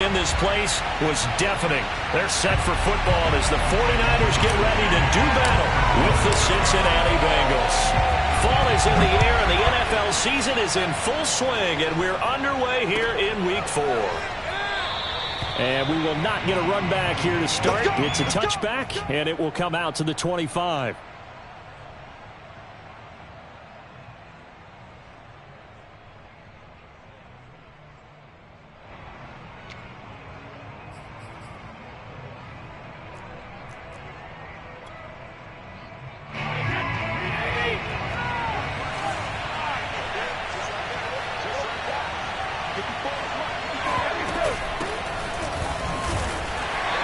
in this place was deafening. They're set for football as the 49ers get ready to do battle with the Cincinnati Bengals. Fall is in the air and the NFL season is in full swing, and we're underway here in Week 4. And we will not get a run back here to start. It's a touchback, and it will come out to the 25.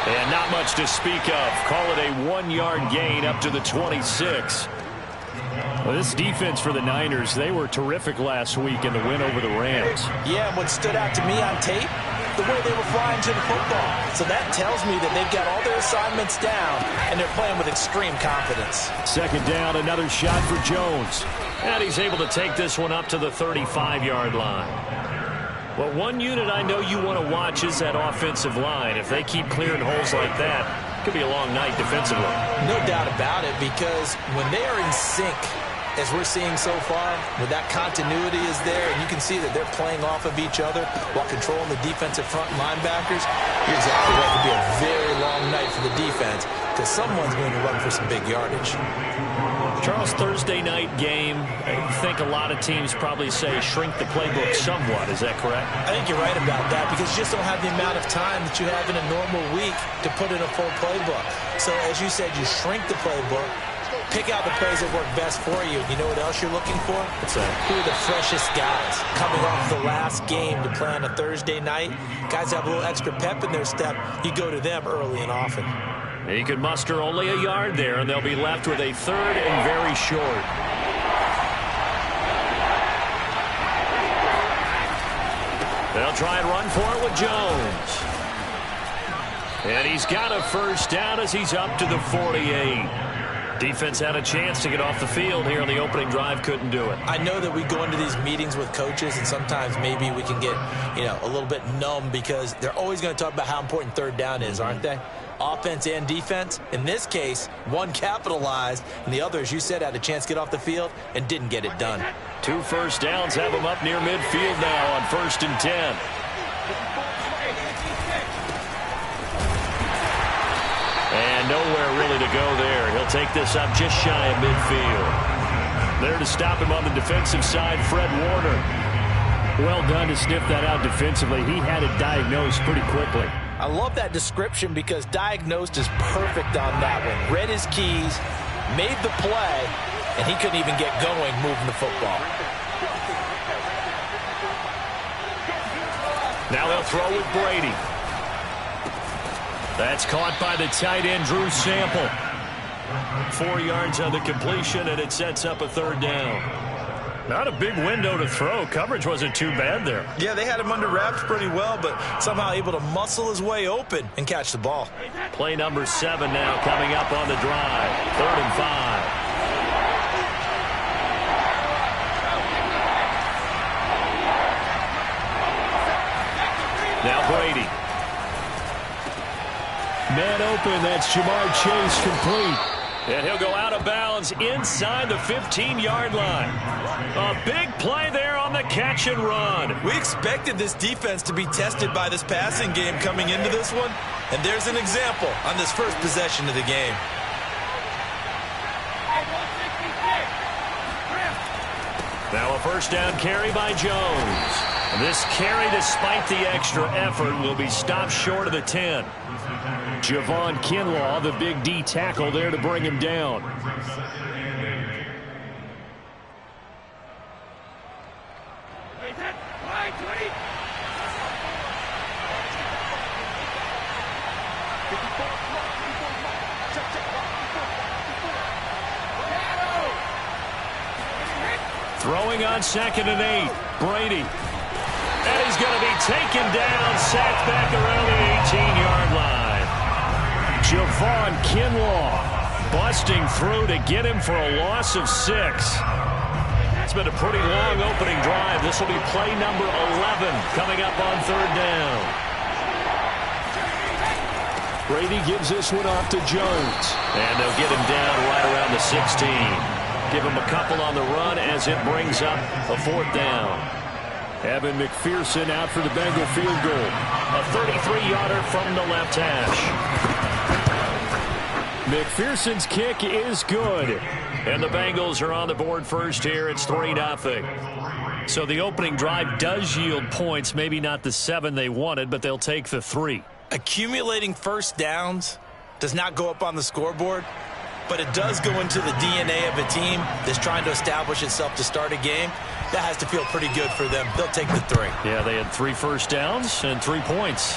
And not much to speak of. Call it a 1-yard gain up to the 26. Well, this defense for the Niners, they were terrific last week in the win over the Rams. Yeah, and what stood out to me on tape, the way they were flying to the football. So that tells me that they've got all their assignments down, and they're playing with extreme confidence. Second down, another shot for Jones. And he's able to take this one up to the 35-yard line. Well, one unit I know you want to watch is that offensive line. If they keep clearing holes like that, it could be a long night defensively. No doubt about it, because when they are in sync, as we're seeing so far, when that continuity is there, and you can see that they're playing off of each other while controlling the defensive front linebackers, you're exactly right. It could be a very long night for the defense, because someone's going to run for some big yardage. Charles, Thursday night game, I think a lot of teams probably say shrink the playbook somewhat. Is that correct? I think you're right about that, because you just don't have the amount of time that you have in a normal week to put in a full playbook. So as you said, you shrink the playbook, pick out the plays that work best for you. You know what else you're looking for? What's that? Who are the freshest guys coming off the last game to play on a Thursday night? Guys have a little extra pep in their step. You go to them early and often. He could muster only a yard there, and they'll be left with a third and very short. They'll try and run for it with Jones. And he's got a first down as he's up to the 48. Defense had a chance to get off the field here on the opening drive, couldn't do it. I know that we go into these meetings with coaches, and sometimes maybe we can get, a little bit numb, because they're always going to talk about how important third down is, aren't they? Offense and defense. In this case, one capitalized, and the other, as you said, had a chance to get off the field and didn't get it done. 2 first downs have him up near midfield now on 1st and 10. And nowhere really to go there. He'll take this up just shy of midfield. There to stop him on the defensive side, Fred Warner. Well done to sniff that out defensively. He had it diagnosed pretty quickly. I love that description, because diagnosed is perfect on that one. Read his keys, made the play, and he couldn't even get going moving the football. Now they'll throw with Brady. That's caught by the tight end, Drew Sample. 4 yards on the completion, and it sets up a third down. Not a big window to throw. Coverage wasn't too bad there. Yeah, they had him under wraps pretty well, but somehow able to muscle his way open and catch the ball. Play number 7 now coming up on the drive. 3rd and 5. Now Brady. Man open, that's Jamar Chase complete. And he'll go out of bounds inside the 15-yard line. A big play there on the catch and run. We expected this defense to be tested by this passing game coming into this one, and there's an example on this first possession of the game. Now a first down carry by Jones. This carry, despite the extra effort, will be stopped short of the 10. Javon Kinlaw, the big D tackle there to bring him down. Throwing on 2nd and 8. Brady. And he's going to be taken down, sacked back around the 18-yard line. Javon Kinlaw busting through to get him for a loss of 6. It's been a pretty long opening drive. This will be play number 11 coming up on 3rd down. Brady gives this one off to Jones. And they'll get him down right around the 16. Give him a couple on the run as it brings up a 4th down. Evan McPherson out for the Bengal field goal. A 33-yarder from the left hash. McPherson's kick is good. And the Bengals are on the board first here. It's 3-0. So the opening drive does yield points. Maybe not the 7 they wanted, but they'll take the 3. Accumulating first downs does not go up on the scoreboard, but it does go into the DNA of a team that's trying to establish itself to start a game. That has to feel pretty good for them. They'll take the 3. Yeah, they had 3 first downs and 3 points.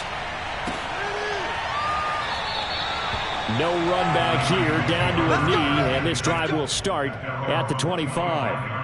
No run back here, down to a knee, and this drive will start at the 25.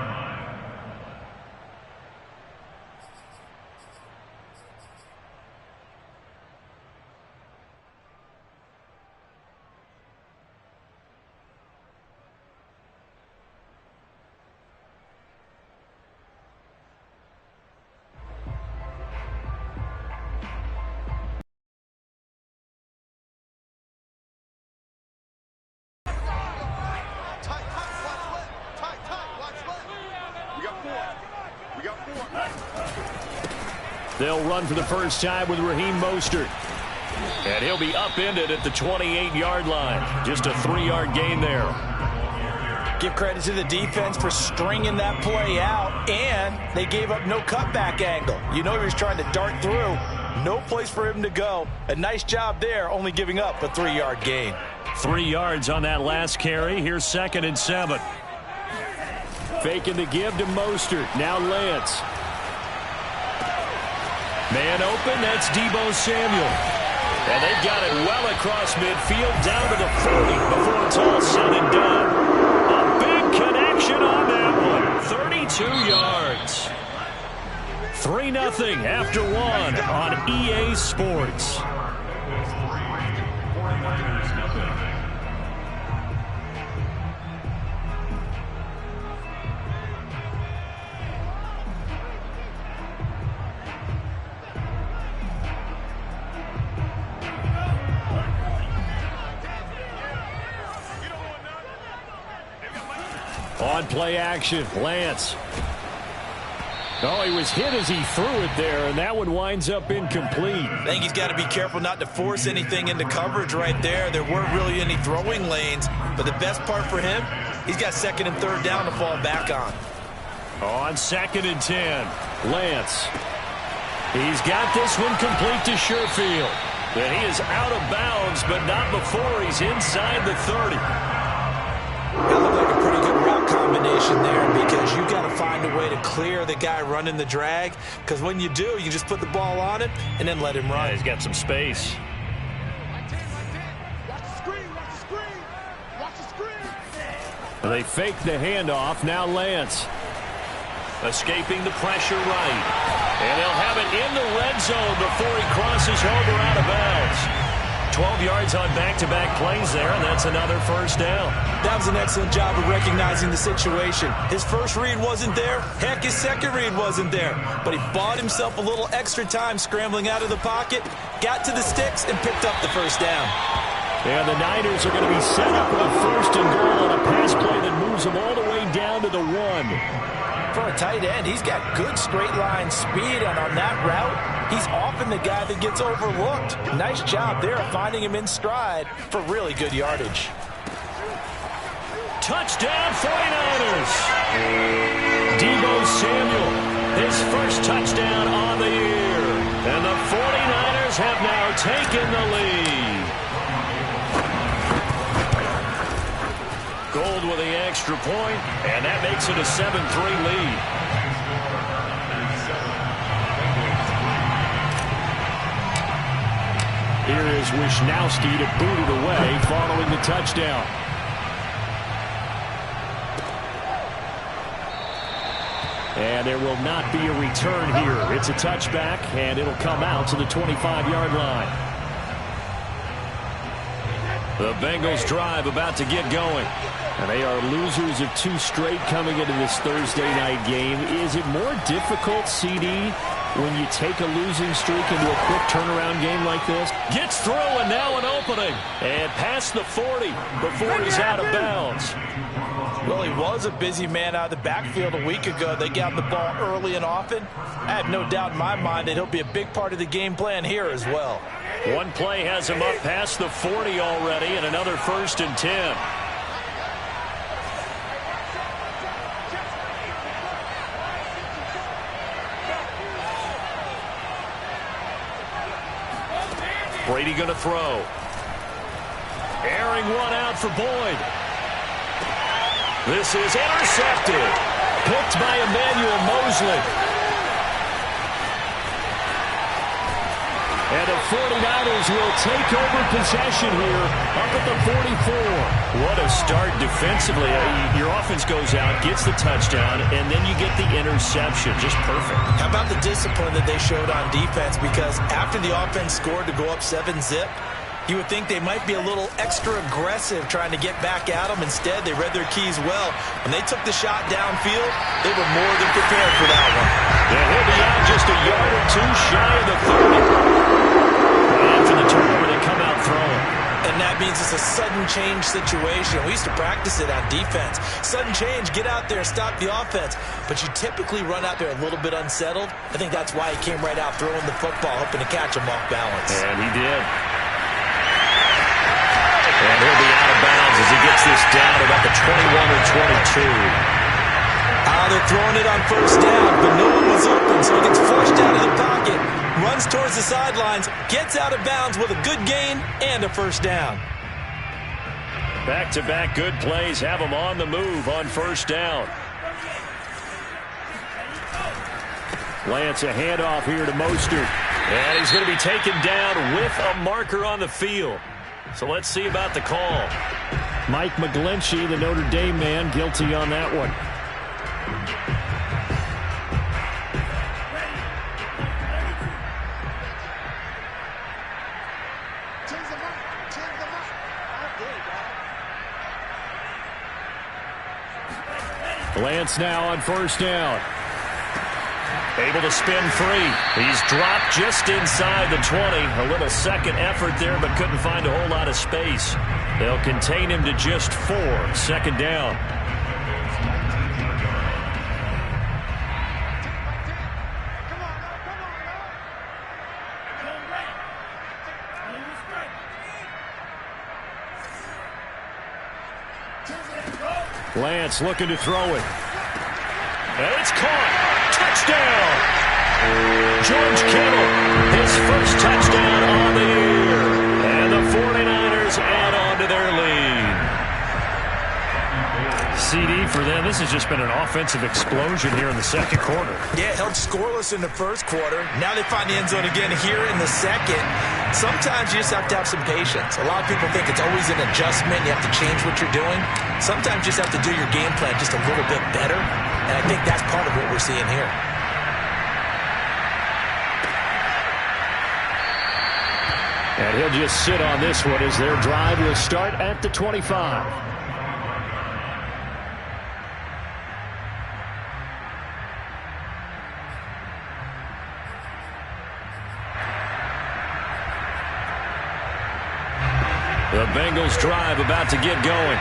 They'll run for the first time with Raheem Mostert. And he'll be upended at the 28-yard line. Just a 3-yard gain there. Give credit to the defense for stringing that play out, and they gave up no cutback angle. You know he was trying to dart through. No place for him to go. A nice job there, only giving up a 3-yard gain. 3 yards on that last carry. Here's 2nd and 7. Faking the give to Mostert. Now Lance. Man open, that's Deebo Samuel. And they've got it well across midfield, down to the 40 before it's all said and done. A big connection on that one. 32 yards. 3-0 after 1 on EA Sports. On play action, Lance. Oh, he was hit as he threw it there, and that one winds up incomplete. I think he's got to be careful not to force anything into coverage right there. There weren't really any throwing lanes, but the best part for him, he's got 2nd and 3rd down to fall back on. On 2nd and 10, Lance. He's got this one complete to Sherfield. And he is out of bounds, but not before he's inside the 30. That looked like a pretty good route combination there, because you've got to find a way to clear the guy running the drag, because when you do, you just put the ball on it and then let him run. Yeah, he's got some space. They fake the handoff. Now Lance. Escaping the pressure right. And they'll have it in the red zone before he crosses over out of bounds. 12 yards on back-to-back plays there, and that's another first down. That was an excellent job of recognizing the situation. His first read wasn't there. Heck, his second read wasn't there. But he bought himself a little extra time scrambling out of the pocket, got to the sticks, and picked up the first down. And the Niners are going to be set up with a 1st and goal on a pass play that moves them all the way down to the 1. For a tight end, he's got good straight-line speed, and on that route, he's often the guy that gets overlooked. Nice job there of finding him in stride for really good yardage. Touchdown 49ers! Deebo Samuel, his first touchdown on the year. And the 49ers have now taken the lead. Gold with the extra point, and that makes it a 7-3 lead. Here is Wisnowski to boot it away following the touchdown. And there will not be a return here. It's a touchback, and it'll come out to the 25-yard line. The Bengals drive about to get going. And they are losers of 2 straight coming into this Thursday night game. Is it more difficult, CD, when you take a losing streak into a quick turnaround game like this? Gets through, and now an opening. And past the 40 before he's out of bounds. Well, he was a busy man out of the backfield a week ago. They got the ball early and often. I have no doubt in my mind that he'll be a big part of the game plan here as well. One play has him up past the 40 already, and another 1st and 10. Brady going to throw. Airing one out for Boyd. This is intercepted. Picked by Emmanuel Mosley. And the 49ers will take over possession here up at the 44. What a start defensively. Your offense goes out, gets the touchdown, and then you get the interception. Just perfect. How about the discipline that they showed on defense? Because after the offense scored to go up 7-zip, you would think they might be a little extra aggressive trying to get back at them. Instead, they read their keys well. When they took the shot downfield, they were more than prepared for that one. And he'll be out just a yard or two shy of the 30. After the turnover, they come out throwing. And that means it's a sudden change situation. We used to practice it on defense. Sudden change, get out there, stop the offense. But you typically run out there a little bit unsettled. I think that's why he came right out throwing the football, hoping to catch him off balance. And he did. And he'll be out of bounds as he gets this down about the 21 or 22. They're throwing it on 1st down, but no one was open, so he gets flushed out of the pocket, runs towards the sidelines, gets out of bounds with a good gain and a 1st down. Back-to-back good plays have him on the move on 1st down. Lance, a handoff here to Mostert. And he's going to be taken down with a marker on the field. So let's see about the call. Mike McGlinchey, the Notre Dame man, guilty on that one. Lance now on 1st down. Able to spin free. He's dropped just inside the 20. A little second effort there, but couldn't find a whole lot of space. They'll contain him to just 4. 2nd down. Lance looking to throw it. And it's caught. Touchdown! George Kittle, his first touchdown on the year. And the 49ers add on to their lead. CD for them. This has just been an offensive explosion here in the 2nd quarter. Yeah, held scoreless in the 1st quarter. Now they find the end zone again here in the 2nd. Sometimes you just have to have some patience. A lot of people think it's always an adjustment. You have to change what you're doing. Sometimes you just have to do your game plan just a little bit better. And I think that's part of what we're seeing here. And he'll just sit on this one as their drive will start at the 25. The Bengals drive about to get going.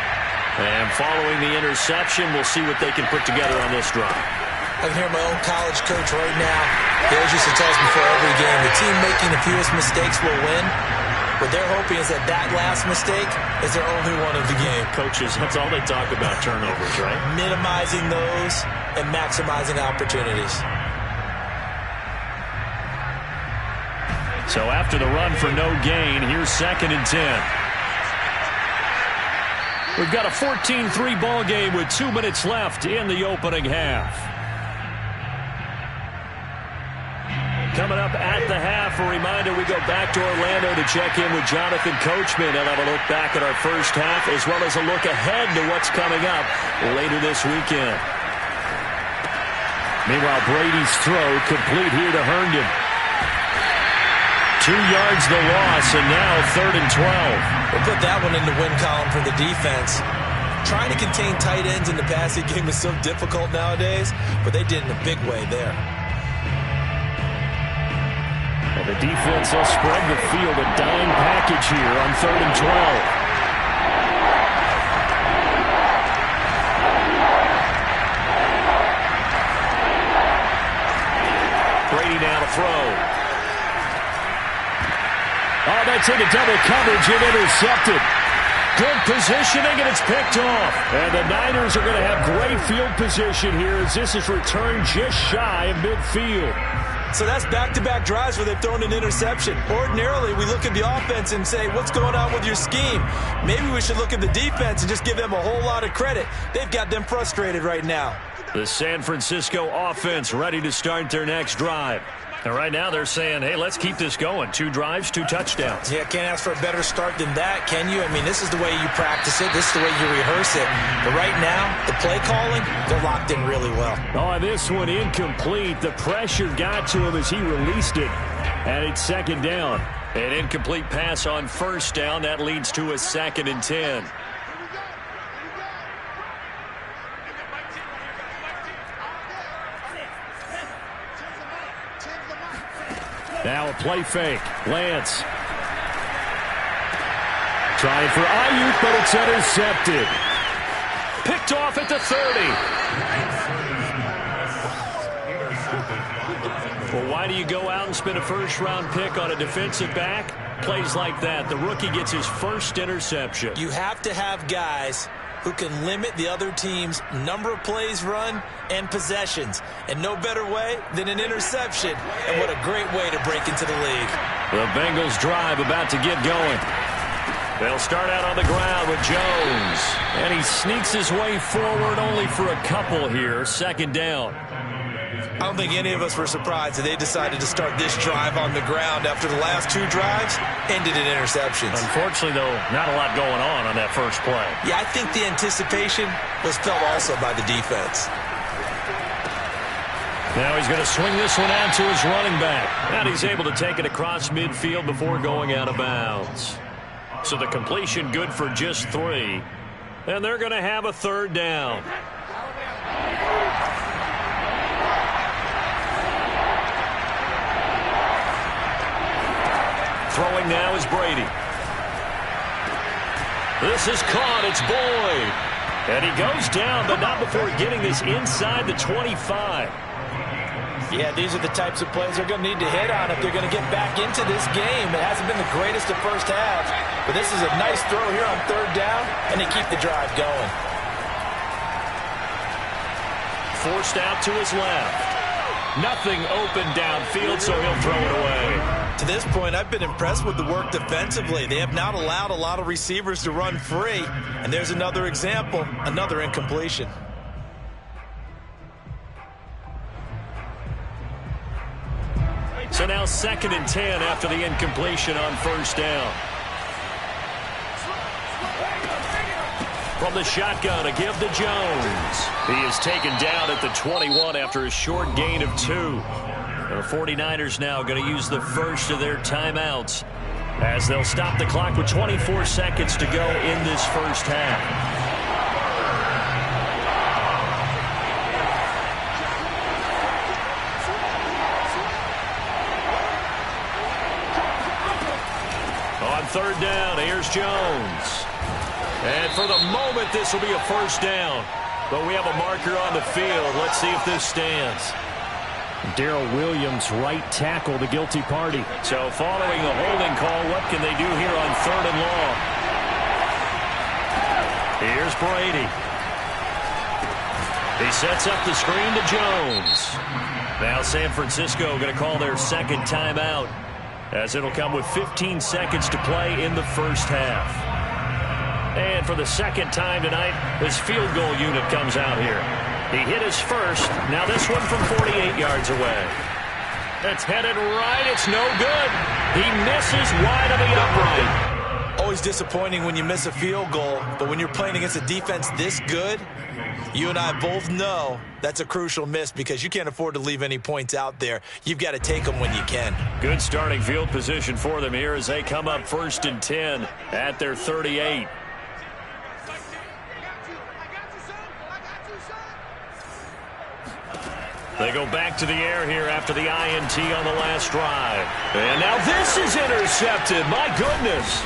And following the interception, we'll see what they can put together on this drive. I can hear my own college coach right now. He always used to tell us before every game, the team making the fewest mistakes will win. What they're hoping is that that last mistake is their only one of the game. Coaches, that's all they talk about, turnovers, right? Minimizing those and maximizing opportunities. So after the run for no gain, here's 2nd and 10. We've got a 14-3 ball game with 2 minutes left in the opening half. Coming up at the half, a reminder, we go back to Orlando to check in with Jonathan Coachman. He'll have a look back at our first half as well as a look ahead to what's coming up later this weekend. Meanwhile, Brady's throw complete here to Herndon. 2 yards the loss, and now 3rd and 12. We'll put that one in the win column for the defense. Trying to contain tight ends in the passing game is so difficult nowadays, but they did in a big way there. And the defense will spread the field, a dime package here on 3rd and 12. Brady now to throw. Oh, that's into double coverage and intercepted. Good positioning, and it's picked off. And the Niners are going to have great field position here as this is returned just shy of midfield. So that's back-to-back drives where they've thrown an interception. Ordinarily, we look at the offense and say, what's going on with your scheme? Maybe we should look at the defense and just give them a whole lot of credit. They've got them frustrated right now. The San Francisco offense ready to start their next drive. And right now they're saying, hey, let's keep this going. 2 drives, 2 touchdowns. Yeah, can't ask for a better start than that, can you? I mean, this is the way you practice it. This is the way you rehearse it. But right now, the play calling, they're locked in really well. Oh, this one incomplete. The pressure got to him as he released it. And it's 2nd down. An incomplete pass on 1st down. That leads to a 2nd and 10. Now a play fake. Lance. Trying for Ayuk, but it's intercepted. Picked off at the 30. Well, why do you go out and spend a 1st-round pick on a defensive back? Plays like that. The rookie gets his 1st interception. You have to have guys who can limit the other team's number of plays run and possessions. And no better way than an interception. And what a great way to break into the league. The Bengals drive about to get going. They'll start out on the ground with Jones. And he sneaks his way forward only for a couple here. 2nd down. I don't think any of us were surprised that they decided to start this drive on the ground after the last 2 drives ended in interceptions. Unfortunately, though, not a lot going on that first play. Yeah, I think the anticipation was felt also by the defense. Now he's going to swing this one out to his running back. And he's able to take it across midfield before going out of bounds. So the completion good for just 3. And they're going to have a 3rd down. Throwing now is Brady. This is caught. It's Boyd. And he goes down, but not before getting this inside the 25. Yeah, these are the types of plays they're going to need to hit on if they're going to get back into this game. It hasn't been the greatest of first halves, but this is a nice throw here on 3rd down, and they keep the drive going. Forced out to his left. Nothing open downfield, so he'll throw it away. To this point, I've been impressed with the work defensively. They have not allowed a lot of receivers to run free. And there's another example, another incompletion. So now 2nd and 10 after the incompletion on 1st down. From the shotgun, a give to Jones. He is taken down at the 21 after a short gain of 2. The 49ers now going to use the first of their timeouts as they'll stop the clock with 24 seconds to go in this first half. On 3rd down, here's Jones. And for the moment, this will be a 1st down. But we have a marker on the field. Let's see if this stands. Darrell Williams, right tackle, the guilty party. So following the holding call, what can they do here on 3rd and long? Here's Brady. He sets up the screen to Jones. Now San Francisco going to call their 2nd timeout as it'll come with 15 seconds to play in the first half. And for the 2nd time tonight, this field goal unit comes out here. He hit his first. Now this one from 48 yards away. It's headed right. It's no good. He misses wide of the upright. Always disappointing when you miss a field goal, but when you're playing against a defense this good, you and I both know that's a crucial miss because you can't afford to leave any points out there. You've got to take them when you can. Good starting field position for them here as they come up 1st and 10 at their 38. They go back to the air here after the INT on the last drive. And now this is intercepted. My goodness.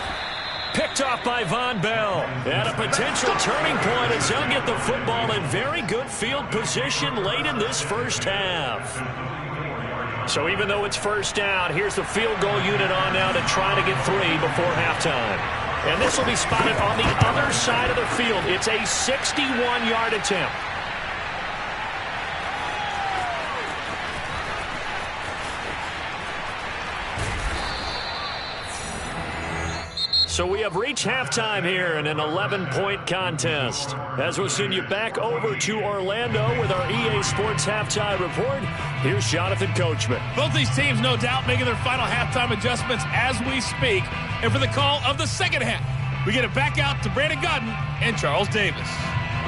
Picked off by Von Bell. At a potential turning point as he'll get the football in very good field position late in this first half. So even though it's first down, here's the field goal unit on now to try to get 3 before halftime. And this will be spotted on the other side of the field. It's a 61-yard attempt. So we have reached halftime here in an 11-point contest. As we'll send you back over to Orlando with our EA Sports Halftime Report, here's Jonathan Coachman. Both these teams, no doubt, making their final halftime adjustments as we speak. And for the call of the second half, we get it back out to Brandon Godden and Charles Davis.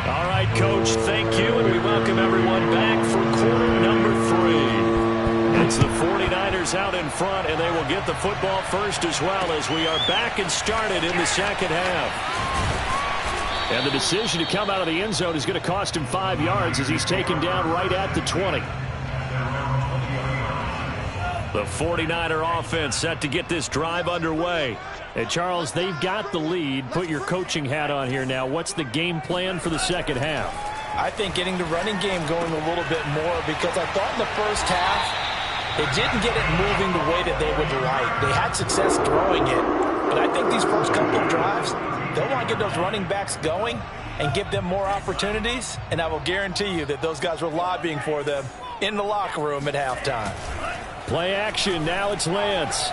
All right, Coach, thank you, and we welcome everyone back for quarter number 3. It's the 49ers out in front, and they will get the football first as well as we are back and started in the second half. And the decision to come out of the end zone is going to cost him 5 yards as he's taken down right at the 20. The 49er offense set to get this drive underway. And, Charles, they've got the lead. Put your coaching hat on here now. What's the game plan for the second half? I think getting the running game going a little bit more because I thought in the first half they didn't get it moving the way that they would like. They had success throwing it, but I think these first couple of drives, they'll want to get those running backs going and give them more opportunities, and I will guarantee you that those guys were lobbying for them in the locker room at halftime. Play action. Now it's Lance.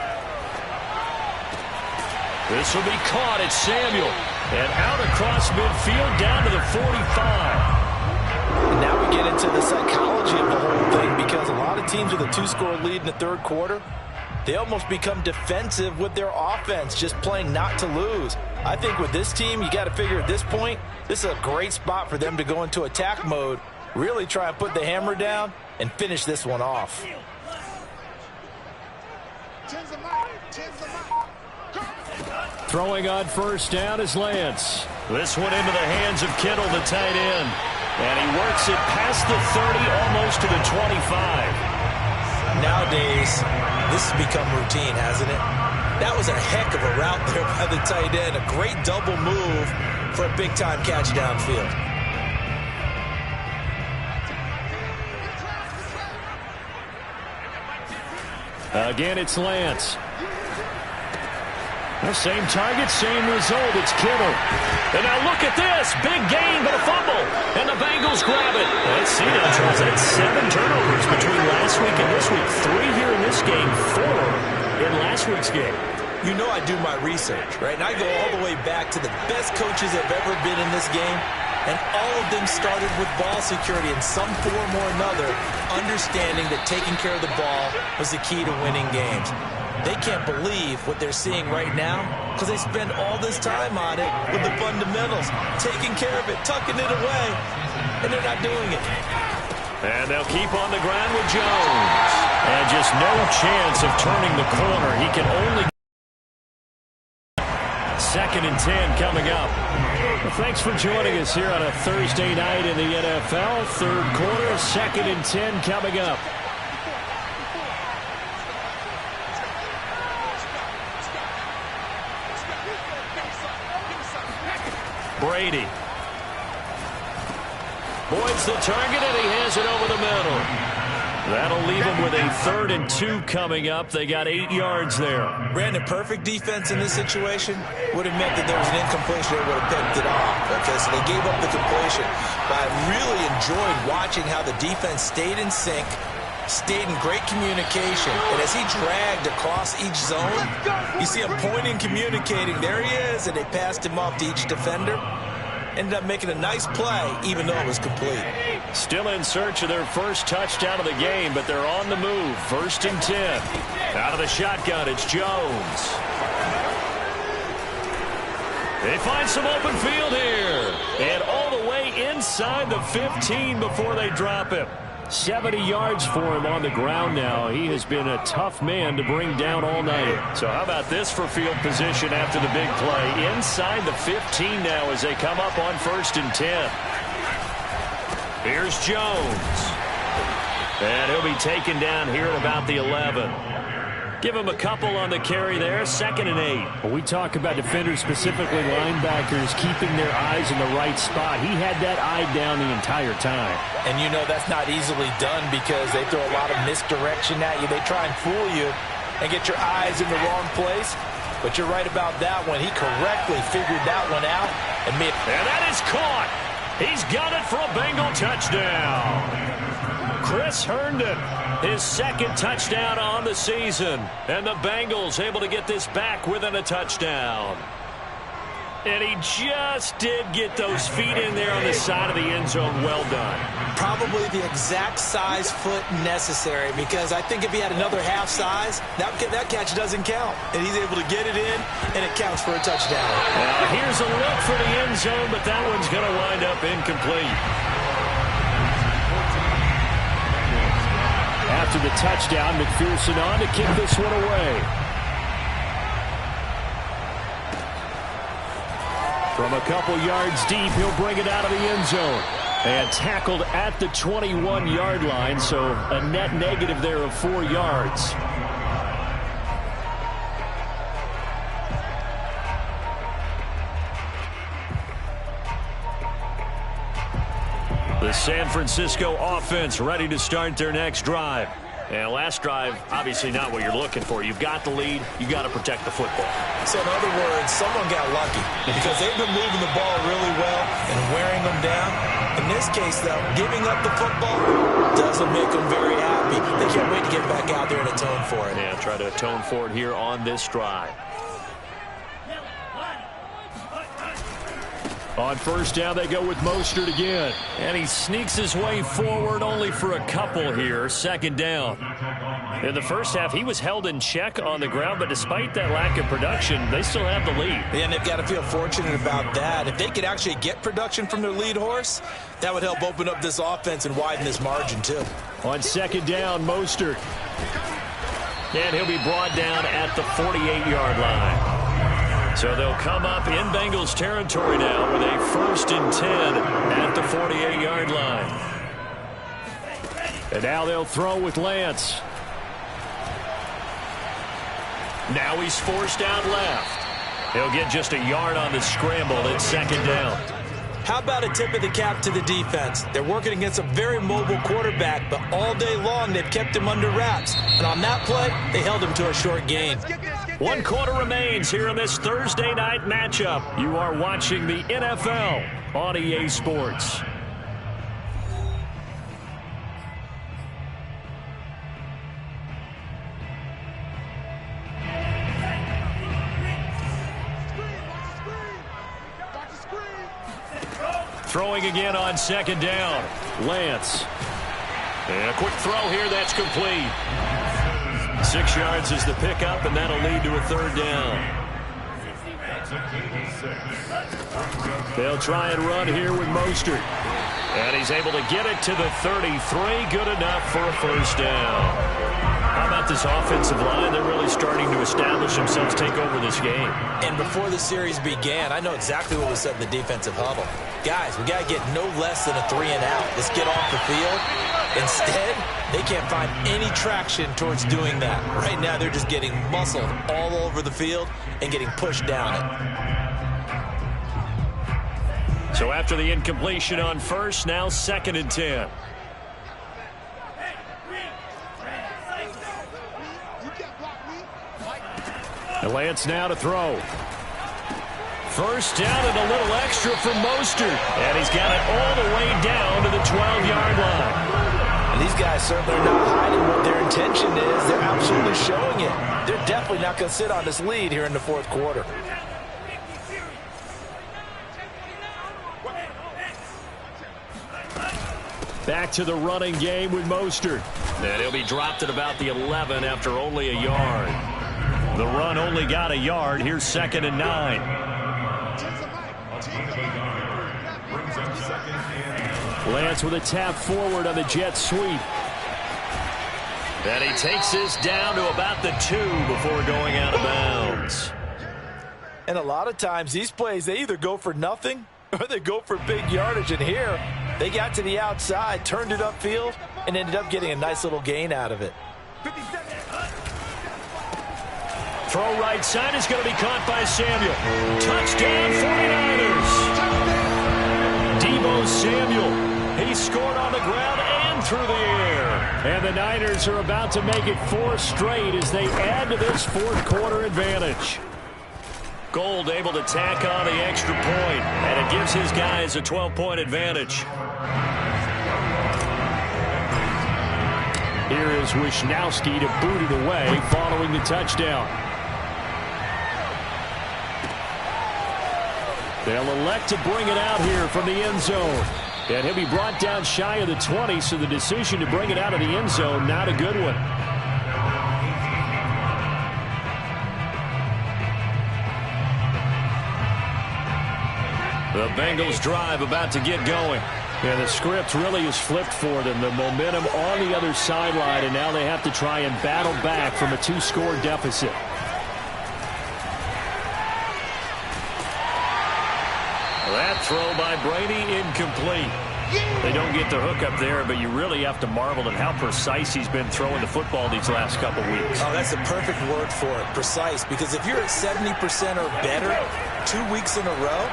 This will be caught. It's Samuel. And out across midfield down to the 45. And now we get into the psychology of the whole thing because a lot of teams with a 2-score lead in the third quarter, they almost become defensive with their offense, just playing not to lose. I think with this team, you got to figure at this point, this is a great spot for them to go into attack mode, really try and put the hammer down and finish this one off. Throwing on first down is Lance. This one into the hands of Kittle, the tight end. And he works it past the 30, almost to the 25. Nowadays, this has become routine, hasn't it? That was a heck of a route there by the tight end. A great double move for a big-time catch downfield. Again, it's Lance. The same target, same result. It's Kittle. And now look at this. Big gain, but a fumble. And the Bengals grab it. Let's see now, Charles. That's 7 turnovers between last week and this week. 3 here in this game, 4 in last week's game. You know I do my research, right? And I go all the way back to the best coaches that have ever been in this game. And all of them started with ball security in some form or another, understanding that taking care of the ball was the key to winning games. They can't believe what they're seeing right now because they spend all this time on it with the fundamentals, taking care of it, tucking it away, and they're not doing it. And they'll keep on the ground with Jones. And just no chance of turning the corner. He can only... 2nd and 10 coming up. Well, thanks for joining us here on a Thursday night in the NFL. Third quarter, 2nd and 10 coming up. Brady. Boyd's the target, and he has it over the middle. That'll leave him with a 3rd and 2 coming up. They got 8 yards there. Brandon, perfect defense in this situation would have meant that there was an incompletion. They would have picked it off. Okay, so they gave up the completion. But I really enjoyed watching how the defense stayed in sync, stayed in great communication. And as he dragged across each zone, you see him pointing, communicating. There he is, and they passed him off to each defender. Ended up making a nice play, even though it was complete. Still in search of their first touchdown of the game, but they're on the move. 1st and 10. Out of the shotgun, it's Jones. They find some open field here. And all the way inside the 15 before they drop him. 70 yards for him on the ground now. He has been a tough man to bring down all night. So how about this for field position after the big play? Inside the 15 now as they come up on 1st and 10. Here's Jones. And he'll be taken down here at about the 11. Give him a couple on the carry there, 2nd and 8. Well, we talk about defenders, specifically linebackers, keeping their eyes in the right spot. He had that eye down the entire time. And you know that's not easily done because they throw a lot of misdirection at you. They try and fool you and get your eyes in the wrong place. But you're right about that one. He correctly figured that one out. And that is caught. He's got it for a Bengal touchdown. Chris Herndon, his 2nd touchdown on the season. And the Bengals able to get this back within a touchdown. And he just did get those feet in there on the side of the end zone. Well done. Probably the exact size foot necessary, because I think if he had another half size, that catch doesn't count. And he's able to get it in, and it counts for a touchdown. Here's a look for the end zone, but that one's going to wind up incomplete. After the touchdown, McPherson on to kick this one away. From a couple yards deep, he'll bring it out of the end zone. And tackled at the 21-yard line, so a net negative there of 4 yards. The San Francisco offense ready to start their next drive. And last drive, obviously not what you're looking for. You've got the lead. You've got to protect the football. So in other words, someone got lucky because they've been moving the ball really well and wearing them down. In this case, though, giving up the football doesn't make them very happy. They can't wait to get back out there and atone for it. Yeah, try to atone for it here on this drive. On first down, they go with Mostert again. And he sneaks his way forward only for a couple here. 2nd down. In the first half, he was held in check on the ground, but despite that lack of production, they still have the lead. And they've got to feel fortunate about that. If they could actually get production from their lead horse, that would help open up this offense and widen this margin, too. On 2nd down, Mostert. And he'll be brought down at the 48-yard line. So they'll come up in Bengals territory now with a 1st and 10 at the 48-yard line. And now they'll throw with Lance. Now he's forced out left. He'll get just a yard on the scramble at 2nd down. How about a tip of the cap to the defense? They're working against a very mobile quarterback, but all day long they've kept him under wraps. And on that play, they held him to a short gain. 1 quarter remains here in this Thursday night matchup. You are watching the NFL on EA Sports. Throwing again on 2nd down. Lance. And a quick throw here, that's complete. 6 yards is the pickup, and that'll lead to a 3rd down. They'll try and run here with Mostert. And he's able to get it to the 33. Good enough for a 1st down. How about this offensive line? They're really starting to establish themselves, take over this game. And before the series began, I know exactly what was said in the defensive huddle. Guys, we got to get no less than a 3-and-out. Let's get off the field. Instead, they can't find any traction towards doing that. Right now, they're just getting muscled all over the field and getting pushed down it. So after the incompletion on 1st, now 2nd and 10. And Lance now to throw. 1st down and a little extra from Mostert. And he's got it all the way down to the 12-yard line. And these guys certainly are not hiding what their intention is. They're absolutely showing it. They're definitely not going to sit on this lead here in the 4th quarter. Back to the running game with Mostert. And he'll be dropped at about the 11 after only a yard. The run only got a yard. Here's 2nd and 9. Lance with a tap forward on the jet sweep. And he takes this down to about the 2 before going out of bounds. And a lot of times these plays, they either go for nothing or they go for big yardage. And here, they got to the outside, turned it upfield, and ended up getting a nice little gain out of it. Throw right side is going to be caught by Samuel. Touchdown 49ers. Deebo Samuel. He scored on the ground and through the air. And the Niners are about to make it 4 straight as they add to this fourth quarter advantage. Gold able to tack on the extra point, and it gives his guys a 12-point advantage. Here is Wisnowski to boot it away following the touchdown. They'll elect to bring it out here from the end zone. And he'll be brought down shy of the 20, so the decision to bring it out of the end zone, not a good one. The Bengals drive about to get going. Yeah, the script really is flipped for them. The momentum on the other sideline, and now they have to try and battle back from a 2-score deficit. That throw by Brady incomplete. They don't get the hook up there, but you really have to marvel at how precise he's been throwing the football these last couple weeks. Oh, that's the perfect word for it, precise, because if you're at 70% or better 2 weeks in a row,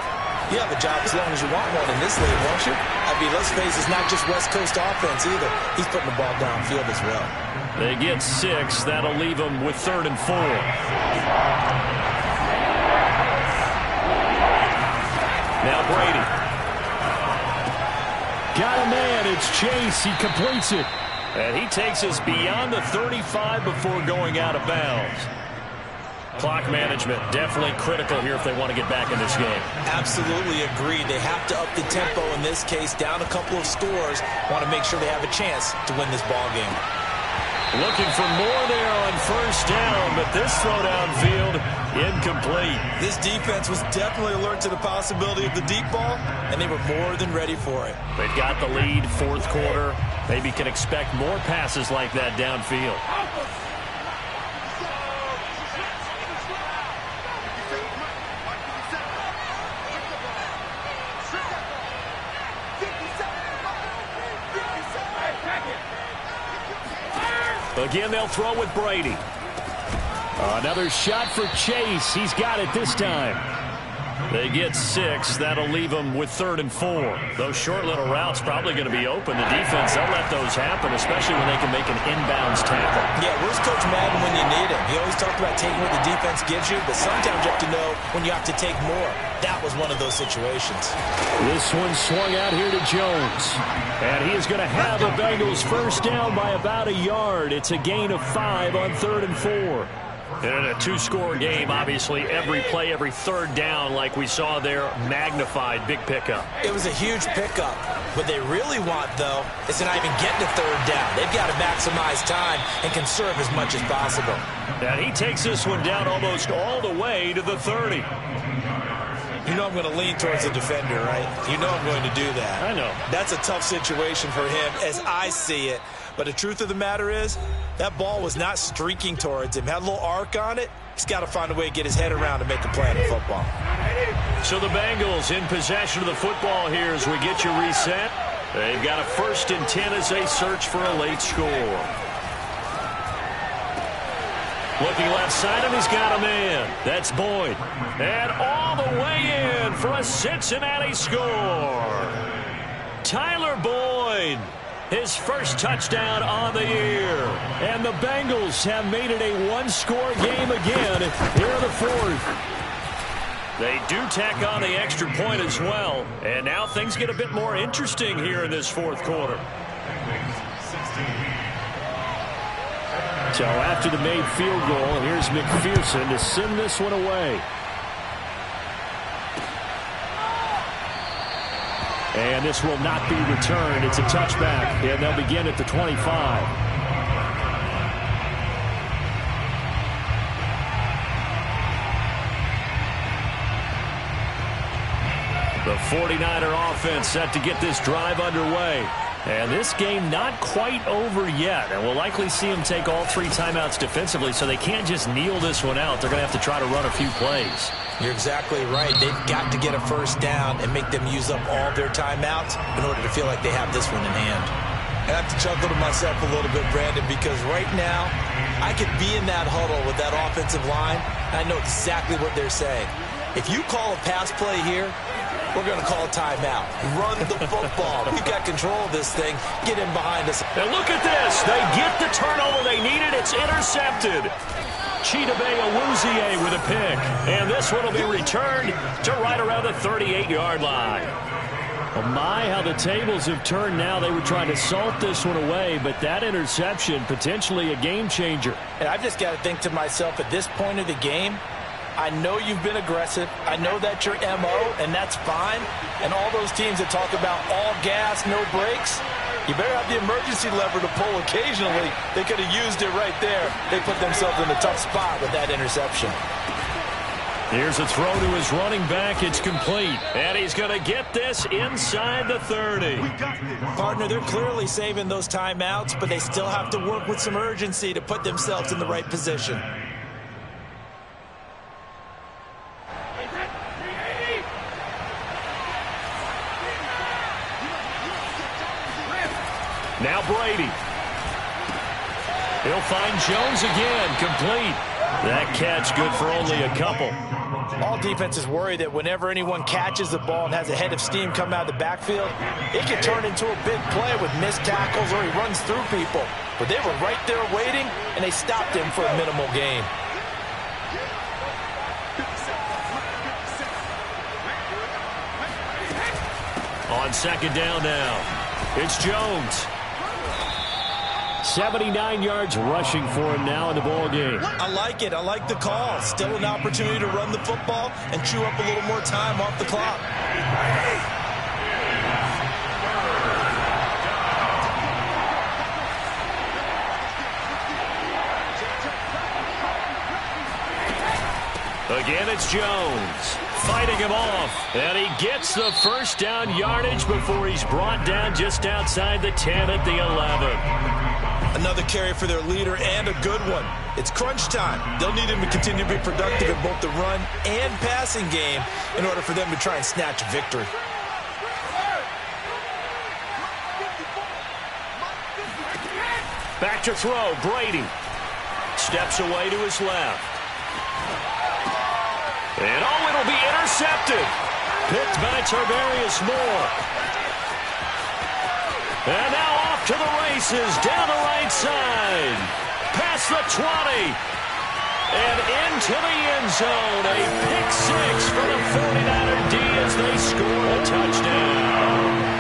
you have a job as long as you want one in this league, won't you? I mean, let's face it, it's not just West Coast offense either. He's putting the ball downfield as well. They get 6. That'll leave them with 3rd and 4. Now Brady. Got a man. It's Chase. He completes it. And he takes us beyond the 35 before going out of bounds. Clock management definitely critical here if they want to get back in this game. Absolutely agreed. They have to up the tempo in this case, down a couple of scores. Want to make sure they have a chance to win this ball game. Looking for more there on first down, but this throw downfield incomplete. This defense was definitely alert to the possibility of the deep ball, and they were more than ready for it. They've got the lead, fourth quarter. Maybe can expect more passes like that downfield. Again, they'll throw with Brady. Another shot for Chase. He's got it this time. They get 6. That'll leave them with 3rd and 4. Those short little routes probably going to be open. The defense, they'll let those happen, especially when they can make an inbounds tackle. Yeah, where's Coach Madden when you need him? He always talked about taking what the defense gives you, but sometimes you have to know when you have to take more. That was one of those situations. This one swung out here to Jones. And he is going to have the Bengals first down by about a yard. It's a gain of 5 on 3rd and 4. And in a 2-score game, obviously, every play, every third down, like we saw there, magnified, big pickup. It was a huge pickup. What they really want, though, is to not even get to 3rd down. They've got to maximize time and conserve as much as possible. And he takes this one down almost all the way to the 30. You know I'm going to lean towards the defender, right? You know I'm going to do that. I know. That's a tough situation for him as I see it. But the truth of the matter is, that ball was not streaking towards him. Had a little arc on it. He's got to find a way to get his head around and make a play in football. So the Bengals in possession of the football here as we get you reset. They've got a 1st and 10 as they search for a late score. Looking left side, and he's got a man. That's Boyd. And all the way in for a Cincinnati score. Tyler Boyd. His first touchdown on the year. And the Bengals have made it a 1-score game again here in the 4th. They do tack on the extra point as well. And now things get a bit more interesting here in this 4th quarter. So after the made field goal, here's McPherson to send this one away. And this will not be returned. It's a touchback, and they'll begin at the 25. The 49er offense set to get this drive underway. And this game not quite over yet. And we'll likely see them take all 3 timeouts defensively, so they can't just kneel this one out. They're going to have to try to run a few plays. You're exactly right. They've got to get a first down and make them use up all their timeouts in order to feel like they have this one in hand. I have to chuckle to myself a little bit, Brandon, because right now I could be in that huddle with that offensive line, and I know exactly what they're saying. If you call a pass play here, we're going to call a timeout. Run the football. We've got control of this thing. Get in behind us. And look at this. They get the turnover they needed. It's intercepted. Chidobe Awuzie with a pick. And this one will be returned to right around the 38-yard line. Oh my, how the tables have turned now. They were trying to salt this one away, but that interception, potentially a game changer. And I've just got to think to myself, at this point of the game, I know you've been aggressive. I know that's your MO, and that's fine. And all those teams that talk about all gas, no brakes, you better have the emergency lever to pull occasionally. They could have used it right there. They put themselves in a tough spot with that interception. Here's a throw to his running back. It's complete. And he's going to get this inside the 30. Partner, they're clearly saving those timeouts, but they still have to work with some urgency to put themselves in the right position. Now Brady. He'll find Jones again, complete. That catch good for only a couple. All defenses worry that whenever anyone catches the ball and has a head of steam come out of the backfield, it can turn into a big play with missed tackles or he runs through people. But they were right there waiting, and they stopped him for a minimal gain. On second down now, it's Jones. 79 yards rushing for him now in the ball game. I like it. I like the call. Still an opportunity to run the football and chew up a little more time off the clock. Again, it's Jones fighting him off, and he gets the first down yardage before he's brought down just outside the 10 at the 11. Another carry for their leader and a good one. It's crunch time. They'll need him to continue to be productive in both the run and passing game in order for them to try and snatch a victory. Back to throw, Brady. Steps away to his left. And oh, it'll be intercepted. Picked by Tarvarius Moore. And now off to the races, down the right side. Past the 20. And into the end zone. A pick six for the 49er D as they score a touchdown.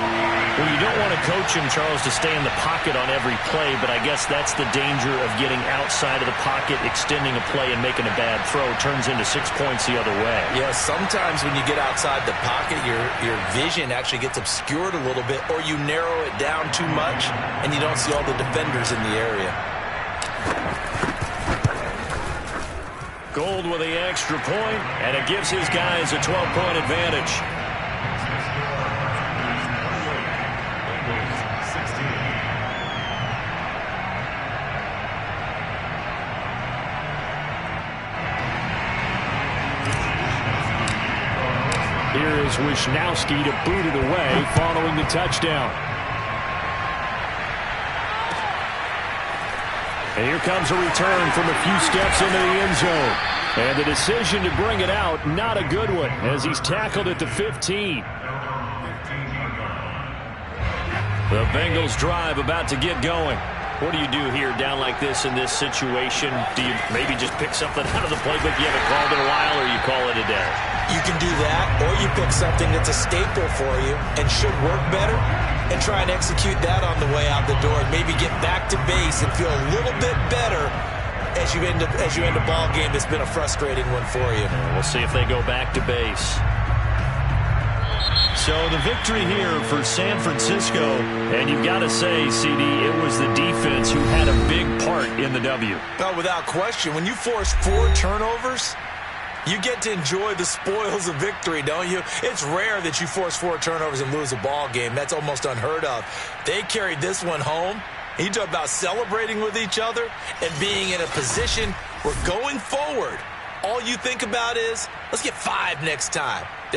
Well, you don't want to coach him, Charles, to stay in the pocket on every play, but I guess that's the danger of getting outside of the pocket, extending a play, and making a bad throw. Turns into 6 points the other way. Yeah, sometimes when you get outside the pocket, your vision actually gets obscured a little bit, or you narrow it down too much, and you don't see all the defenders in the area. Gold with the extra point, and it gives his guys a 12-point advantage. Here is Wisnowski to boot it away following the touchdown. And here comes a return from a few steps into the end zone. And the decision to bring it out, not a good one, as he's tackled at the 15. The Bengals drive about to get going. What do you do here down like this in this situation? Do you maybe just pick something out of the playbook you haven't called in a while, or you call it a day? You can do that, or you pick something that's a staple for you and should work better and try and execute that on the way out the door and maybe get back to base and feel a little bit better as you end a ball game that's been a frustrating one for you. We'll see if they go back to base. So the victory here for San Francisco, and you've got to say, CD, it was the defense who had a big part in the W. No, without question. When you force 4 turnovers, you get to enjoy the spoils of victory, don't you? It's rare that you force 4 turnovers and lose a ball game. That's almost unheard of. They carried this one home. You talk about celebrating with each other and being in a position where going forward, all you think about is, let's get 5 next time.